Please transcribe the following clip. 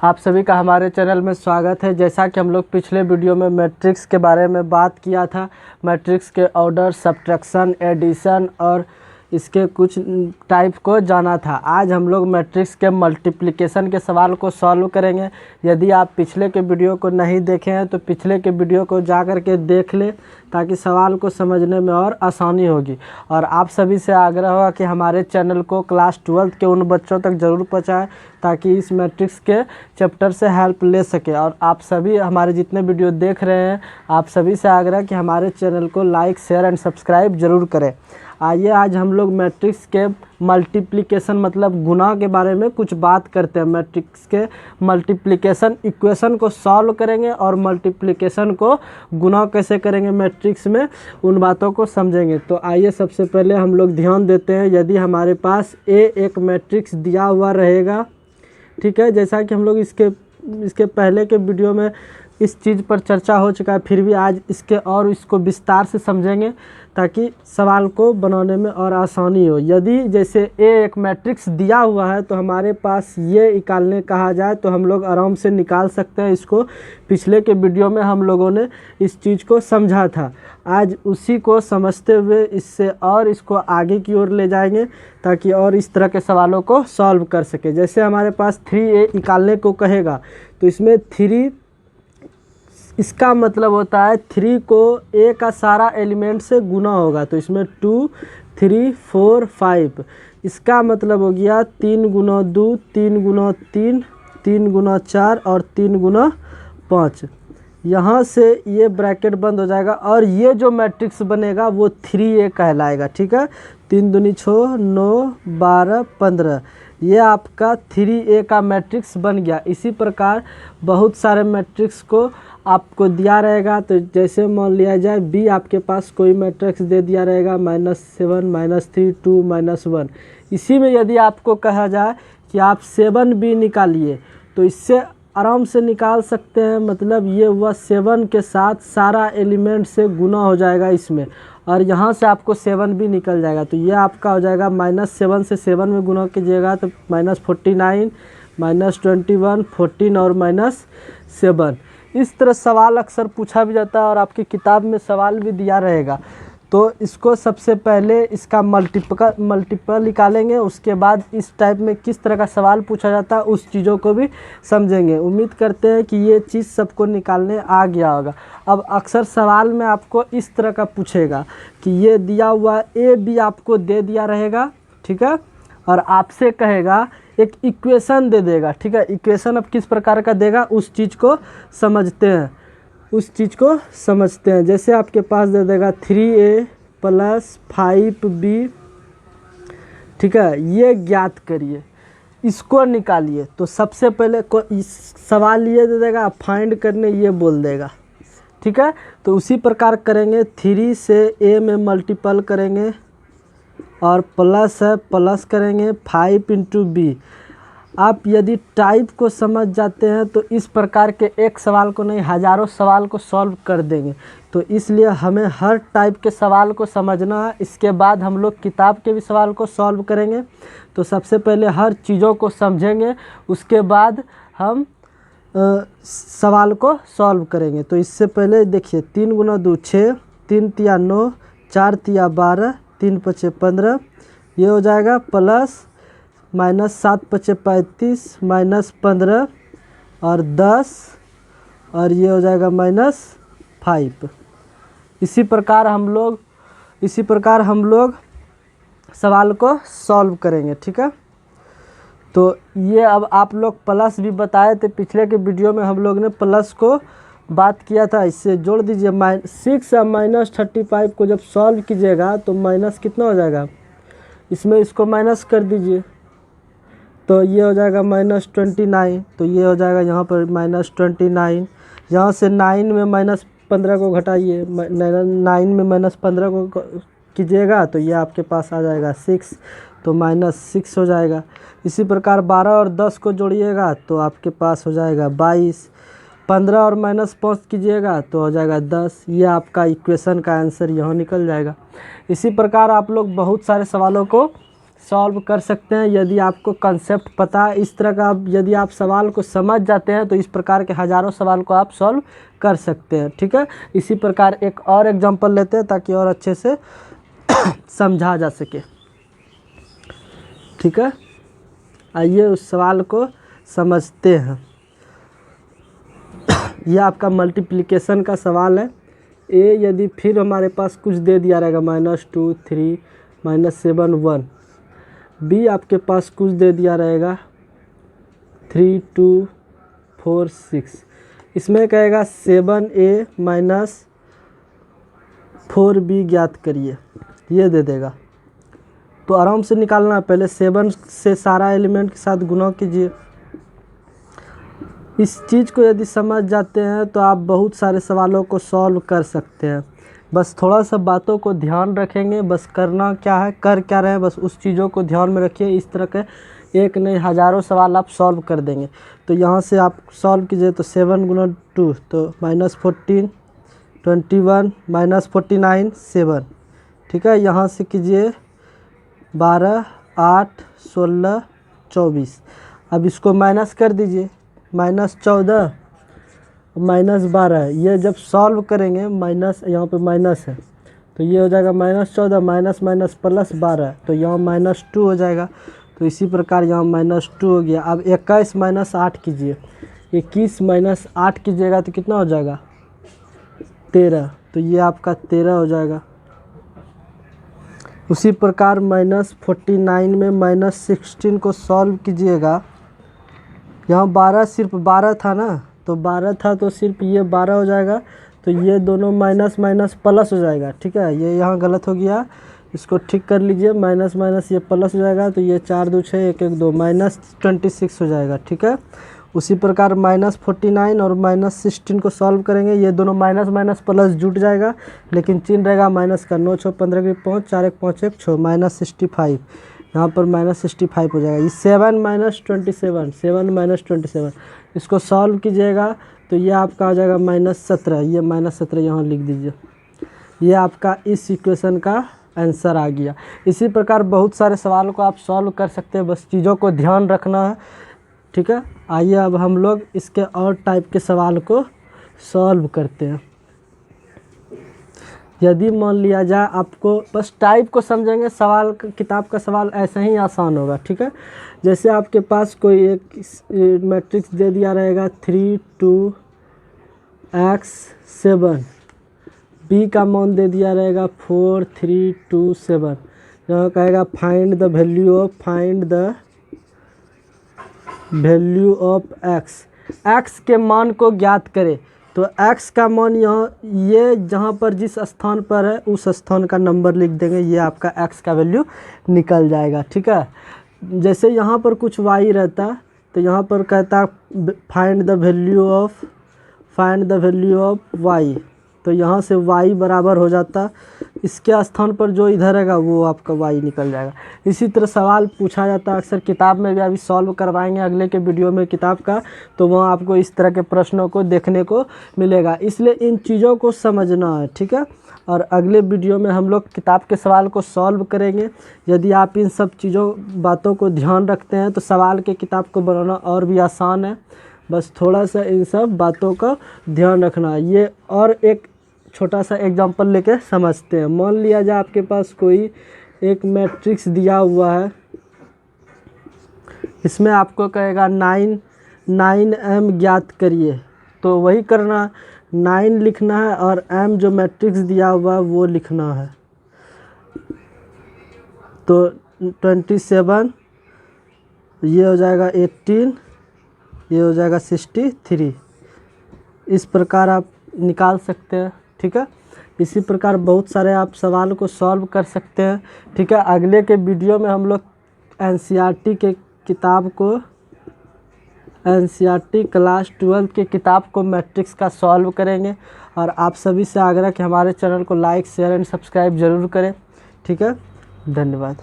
आप सभी का हमारे चैनल में स्वागत है। जैसा कि हम लोग पिछले वीडियो में मैट्रिक्स के बारे में बात किया था, मैट्रिक्स के ऑर्डर, सब्ट्रैक्शन, एडिशन और इसके कुछ टाइप को जाना था। आज हम लोग मैट्रिक्स के मल्टीप्लिकेशन के सवाल को सॉल्व करेंगे। यदि आप पिछले के वीडियो को नहीं देखे हैं तो पिछले के वीडियो को जा कर के देख ले, ताकि सवाल को समझने में और आसानी होगी। और आप सभी से आग्रह होगा कि हमारे चैनल को क्लास 12 के उन बच्चों तक ज़रूर पहुँचाएँ ताकि इस मैट्रिक्स के चैप्टर से हेल्प ले सके। और आप सभी हमारे जितने वीडियो देख रहे हैं, आप सभी से आग्रह कि हमारे चैनल को लाइक, शेयर एंड सब्सक्राइब ज़रूर करें। आइए आज हम लोग मैट्रिक्स के मल्टीप्लिकेशन मतलब गुणा के बारे में कुछ बात करते हैं। मैट्रिक्स के मल्टीप्लिकेशन इक्वेशन को सॉल्व करेंगे और मल्टीप्लिकेशन को गुणा कैसे करेंगे मैट्रिक्स में, उन बातों को समझेंगे। तो आइए सबसे पहले हम लोग ध्यान देते हैं। यदि हमारे पास एक मैट्रिक्स दिया हुआ रहेगा, ठीक है, जैसा कि हम लोग इसके पहले के वीडियो में इस चीज़ पर चर्चा हो चुका है, फिर भी आज इसको विस्तार से समझेंगे ताकि सवाल को बनाने में और आसानी हो। यदि जैसे एक मैट्रिक्स दिया हुआ है तो हमारे पास ये निकालने कहा जाए तो हम लोग आराम से निकाल सकते हैं इसको। पिछले के वीडियो में हम लोगों ने इस चीज़ को समझा था। आज उसी को समझते हुए इसको आगे की ओर ले जाएंगे ताकि और इस तरह के सवालों को सॉल्व कर सके। जैसे हमारे पास 3a निकालने को कहेगा तो इसमें 3, इसका मतलब होता है 3 को a का सारा एलिमेंट से गुना होगा, तो इसमें 2, 3, 4, 5। इसका मतलब हो गया 3 गुना 2, 3 गुना 3, 3 गुना 4 और 3 गुना 5। यहाँ से ये ब्रैकेट बंद हो जाएगा और ये जो मैट्रिक्स बनेगा वो 3a कहलाएगा। ठीक है, 3 दूनी 6, 9, 12, 15। ये आपका 3a का मैट्रिक्स बन गया। इसी प्रकार बहुत सारे मैट्रिक्स को आपको दिया रहेगा। तो जैसे मान लिया जाए b, आपके पास कोई मैट्रिक्स दे दिया रहेगा -7, -3, 2, -1। इसी में यदि आपको कहा जाए कि आप 7b निकालिए तो इससे आराम से निकाल सकते हैं। मतलब ये हुआ 7 के साथ सारा एलिमेंट से गुना हो जाएगा इसमें, और यहाँ से आपको 7 भी निकल जाएगा। तो ये आपका हो जाएगा -7 से 7 में गुना कीजिएगा तो -49, -21, 14 और -7। इस तरह सवाल अक्सर पूछा भी जाता है और आपकी किताब में सवाल भी दिया रहेगा। तो इसको सबसे पहले इसका मल्टीपल निकालेंगे, उसके बाद इस टाइप में किस तरह का सवाल पूछा जाता है उस चीज़ों को भी समझेंगे। उम्मीद करते हैं कि ये चीज़ सबको निकालने आ गया होगा। अब अक्सर सवाल में आपको इस तरह का पूछेगा कि ये दिया हुआ a b आपको दे दिया रहेगा, ठीक है, और आपसे कहेगा एक इक्वेशन दे देगा। ठीक है, इक्वेशन अब किस प्रकार का देगा उस चीज़ को समझते हैं। जैसे आपके पास दे देगा 3a + 5b, ठीक है, ये ज्ञात करिए, इसको निकालिए। तो सबसे पहले सवाल ये दे देगा, फाइंड करने ये बोल देगा। ठीक है, तो उसी प्रकार करेंगे। 3 से a में मल्टीपल करेंगे और प्लस है, प्लस करेंगे 5 × b। आप यदि टाइप को समझ जाते हैं तो इस प्रकार के एक सवाल को नहीं, हज़ारों सवाल को सॉल्व कर देंगे। तो इसलिए हमें हर टाइप के सवाल को समझना है। इसके बाद हम लोग किताब के भी सवाल को सॉल्व करेंगे। तो सबसे पहले हर चीज़ों को समझेंगे, उसके बाद हम सवाल को सॉल्व करेंगे। तो इससे पहले देखिए 3 गुना 2 6, 3 तिया 9, 4 तिया 12, 3 पचे 15। ये हो जाएगा प्लस -7 पचे 35, -15 और 10, और ये हो जाएगा -5। इसी प्रकार हम लोग सवाल को सॉल्व करेंगे। ठीक है, तो ये अब आप लोग प्लस भी बताए थे पिछले के वीडियो में, हम लोग ने प्लस को बात किया था। इससे जोड़ दीजिए 6 और -35 को जब सॉल्व कीजिएगा तो माइनस कितना हो जाएगा, इसमें इसको माइनस कर दीजिए तो ये हो जाएगा -29। तो ये हो जाएगा यहाँ पर -29। यहाँ से 9 में -15 को घटाइए, 9 में -15 को कीजिएगा तो ये आपके पास आ जाएगा 6, तो -6 हो जाएगा। इसी प्रकार 12 और 10 को जोड़िएगा तो आपके पास हो जाएगा 22। 15 और -5 कीजिएगा तो हो जाएगा 10। ये आपका इक्वेशन का आंसर यहाँ निकल जाएगा। इसी प्रकार आप लोग बहुत सारे सवालों को सॉल्व कर सकते हैं यदि आपको कंसेप्ट पता है। इस तरह का यदि आप सवाल को समझ जाते हैं तो इस प्रकार के हज़ारों सवाल को आप सॉल्व कर सकते हैं। ठीक है, इसी प्रकार एक और एग्जांपल लेते हैं ताकि और अच्छे से समझा जा सके। ठीक है, आइए उस सवाल को समझते हैं। यह आपका मल्टीप्लिकेशन का सवाल है। ए यदि फिर हमारे पास कुछ दे दिया रहेगा -2 3 -7 1। बी आपके पास कुछ दे दिया रहेगा 3 2 4 6। इसमें कहेगा 7a - 4b ज्ञात करिए, ये दे देगा। तो आराम से निकालना है, पहले 7 से सारा एलिमेंट के साथ गुणा कीजिए। इस चीज़ को यदि समझ जाते हैं तो आप बहुत सारे सवालों को सॉल्व कर सकते हैं। बस थोड़ा सा बातों को ध्यान रखेंगे, बस करना क्या है, कर क्या रहे हैं, बस उस चीज़ों को ध्यान में रखिए। इस तरह के एक नहीं हज़ारों सवाल आप सॉल्व कर देंगे। तो यहाँ से आप सॉल्व कीजिए तो 7 × 2 तो -14 21 -49 7। ठीक है, यहाँ से कीजिए 12 8 16 24। अब इसको माइनस कर दीजिए, -14 -12। ये जब सॉल्व करेंगे माइनस, यहाँ पे माइनस है तो ये हो जाएगा -14 माइनस +12, तो यहाँ -2 हो जाएगा। तो इसी प्रकार यहाँ -2 हो गया। अब 21 - 8 कीजिए, 21 - 8 कीजिएगा तो कितना हो जाएगा 13। तो ये आपका 13 हो जाएगा। उसी प्रकार -49 में -16 को सॉल्व कीजिएगा। यहाँ 12 सिर्फ 12 था ना, तो 12 था तो सिर्फ ये 12 हो जाएगा। तो ये दोनों माइनस प्लस हो जाएगा। ठीक है, ये यहाँ गलत हो गया, इसको ठीक कर लीजिए। माइनस ये प्लस हो जाएगा, तो ये 4 2 6 1 1 2 -26 हो जाएगा। ठीक है, उसी प्रकार -49 और -16 को सॉल्व करेंगे। ये दोनों माइनस प्लस जुट जाएगा, लेकिन चिन्ह रहेगा माइनस का। 9 6 15 के 5 4 1 5 1 6 -65। यहाँ पर -65 हो जाएगा। ये 7 - 27 7 - 27 इसको सॉल्व कीजिएगा तो ये आपका आ जाएगा -17। ये -17 यहाँ लिख दीजिए। ये आपका इस इक्वेशन का आंसर आ गया। इसी प्रकार बहुत सारे सवालों को आप सॉल्व कर सकते हैं, बस चीज़ों को ध्यान रखना है। ठीक है, आइए अब हम लोग इसके और टाइप के सवाल को सॉल्व करते हैं। यदि मान लिया जाए आपको बस टाइप को समझेंगे, सवाल किताब का सवाल ऐसे ही आसान होगा। ठीक है, जैसे आपके पास कोई एक मैट्रिक्स दे दिया रहेगा 3 2 x 7। बी का मान दे दिया रहेगा 4 3 2 7। यहाँ कहेगा find the value of x के मान को ज्ञात करें। तो x का मान यहाँ ये जहाँ पर जिस स्थान पर है उस स्थान का नंबर लिख देंगे, ये आपका x का वैल्यू निकल जाएगा। ठीक है, जैसे यहाँ पर कुछ y रहता तो यहाँ पर कहता find the value of y, तो यहाँ से y बराबर हो जाता, इसके स्थान पर जो इधर रहेगा वो आपका y निकल जाएगा। इसी तरह सवाल पूछा जाता है अक्सर, किताब में भी अभी सॉल्व करवाएंगे अगले के वीडियो में किताब का, तो वहाँ आपको इस तरह के प्रश्नों को देखने को मिलेगा। इसलिए इन चीज़ों को समझना है। ठीक है, और अगले वीडियो में हम लोग किताब के सवाल को सॉल्व करेंगे। यदि आप इन सब बातों को ध्यान रखते हैं तो सवाल के किताब को बनाना और भी आसान है। बस थोड़ा सा इन सब बातों का ध्यान रखना है। ये और एक छोटा सा एग्जांपल लेके समझते हैं। मान लिया जाए आपके पास कोई एक मैट्रिक्स दिया हुआ है, इसमें आपको कहेगा 9m ज्ञात करिए। तो वही करना, 9 लिखना है और m जो मैट्रिक्स दिया हुआ है वो लिखना है। तो 27, ये हो जाएगा 18, ये हो जाएगा 63। इस प्रकार आप निकाल सकते हैं। ठीक है, इसी प्रकार बहुत सारे आप सवाल को सॉल्व कर सकते हैं। ठीक है, अगले के वीडियो में हम लोग NCERT के किताब को, NCERT क्लास 12 के किताब को मैट्रिक्स का सॉल्व करेंगे। और आप सभी से आग्रह कि हमारे चैनल को लाइक शेयर एंड सब्सक्राइब ज़रूर करें। ठीक है, धन्यवाद।